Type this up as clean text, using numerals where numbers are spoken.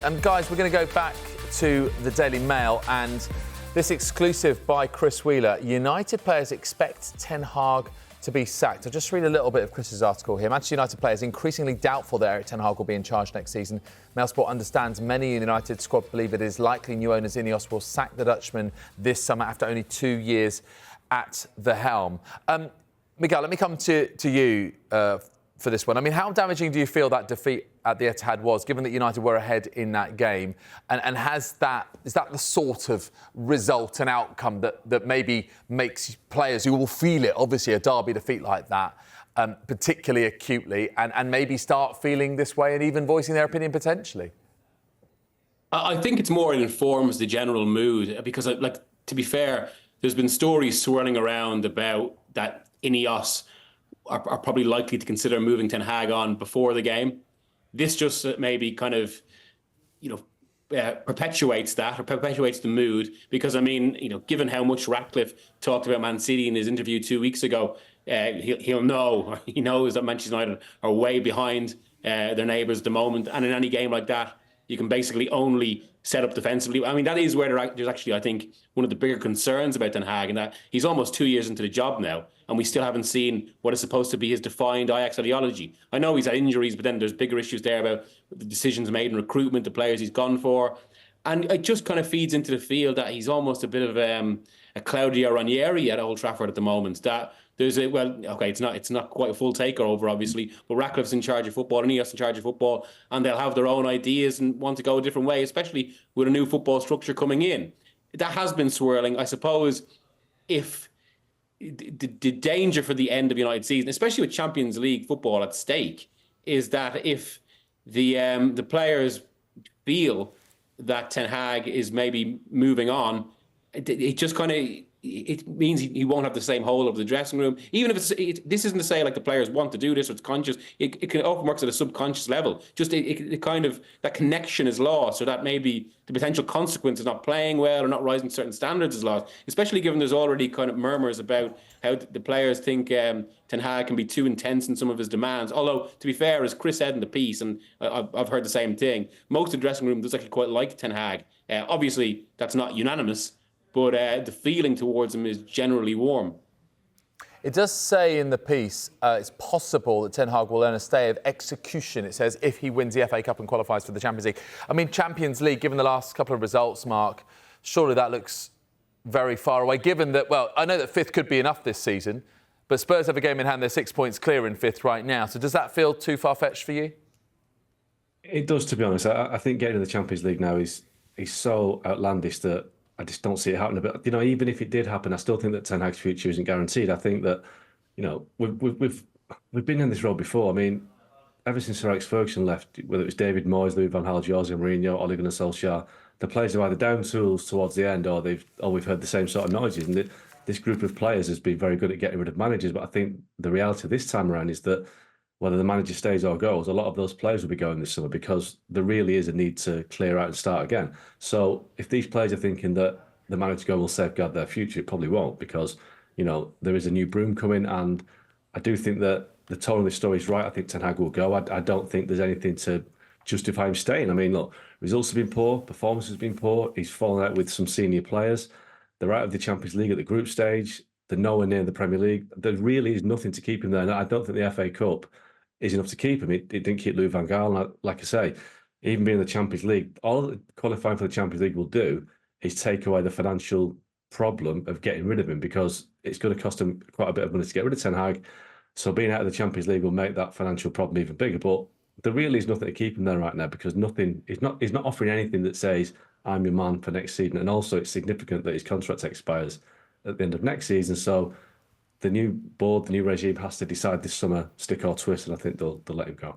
Guys, we're going to go back to the Daily Mail and this exclusive by Chris Wheeler. United players expect Ten Hag to be sacked. I'll just read a little bit of Chris's article here. Manchester United players increasingly doubtful that Erik Ten Hag will be in charge next season. Mailsport understands many in the United squad believe it is likely new owners Ineos will sack the Dutchman this summer after only 2 years at the helm. Miguel, let me come to you for this one. I mean, how damaging do you feel that defeat at the Etihad was, given that United were ahead in that game? And is that the sort of result and outcome that maybe makes players who will feel it, obviously a derby defeat like that, particularly acutely, and maybe start feeling this way and even voicing their opinion potentially? I think it's more it informs the general mood because, like, to be fair, there's been stories swirling around about that Ineos are probably likely to consider moving Ten Hag on before the game. This just maybe kind of, perpetuates that or perpetuates the mood because, I mean, given how much Ratcliffe talked about Man City in his interview 2 weeks ago, he knows that Manchester United are way behind their neighbours at the moment. And in any game like that, you can basically only set up defensively. I mean, that is where there's actually, I think, one of the bigger concerns about Ten Hag, and that he's almost 2 years into the job now, and we still haven't seen what is supposed to be his defined Ajax ideology. I know he's had injuries, but then there's bigger issues there about the decisions made in recruitment, the players he's gone for. And it just kind of feeds into the field that he's almost a bit of a Claudio Ranieri at Old Trafford at the moment. That there's it's not quite a full takeover, obviously, but Ratcliffe's in charge of football and Ineos in charge of football, and they'll have their own ideas and want to go a different way, especially with a new football structure coming in. That has been swirling. I suppose if the danger for the end of United season, especially with Champions League football at stake, is that if the players feel that Ten Hag is maybe moving on, it just kind of it means he won't have the same hold of the dressing room. Even if this isn't to say like the players want to do this or it's conscious. It can often work at a subconscious level. Just it kind of that connection is lost, or that maybe the potential consequence of not playing well or not rising to certain standards is lost. Especially given there's already kind of murmurs about how the players think Ten Hag can be too intense in some of his demands. Although, to be fair, as Chris said in the piece, and I've heard the same thing, most of the dressing room does actually quite like Ten Hag. Obviously, that's not unanimous, but the feeling towards him is generally warm. It does say in the piece it's possible that Ten Hag will earn a stay of execution, it says, if he wins the FA Cup and qualifies for the Champions League. I mean, Champions League, given the last couple of results, Mark, surely that looks very far away, given that, well, I know that fifth could be enough this season, but Spurs have a game in hand. They're 6 points clear in fifth right now. So does that feel too far-fetched for you? It does, to be honest. I think getting to the Champions League now is so outlandish that I just don't see it happening. But, even if it did happen, I still think that Ten Hag's future isn't guaranteed. I think that, we've been in this road before. I mean, ever since Sir Alex Ferguson left, whether it was David Moyes, Louis van Gaal, Jose Mourinho, Ole Gunnar Solskjaer, the players have either down tools towards the end or we've heard the same sort of noises. And this group of players has been very good at getting rid of managers. But I think the reality this time around is that whether the manager stays or goes, a lot of those players will be going this summer because there really is a need to clear out and start again. So if these players are thinking that the manager go will safeguard their future, it probably won't, because, there is a new broom coming. And I do think that the tone of the story is right. I think Ten Hag will go. I don't think there's anything to justify him staying. I mean, look, results have been poor, performance has been poor. He's fallen out with some senior players. They're out of the Champions League at the group stage. They're nowhere near the Premier League. There really is nothing to keep him there. And I don't think the FA Cup is enough to keep him. It didn't keep Louis van Gaal. Like I say, even being in the Champions League, all that qualifying for the Champions League will do is take away the financial problem of getting rid of him, because it's going to cost him quite a bit of money to get rid of Ten Hag. So being out of the Champions League will make that financial problem even bigger. But there really is nothing to keep him there right now, because he's not offering anything that says, I'm your man for next season. And also it's significant that his contract expires at the end of next season. So the new board, the new regime has to decide this summer, stick or twist, and I think they'll let him go.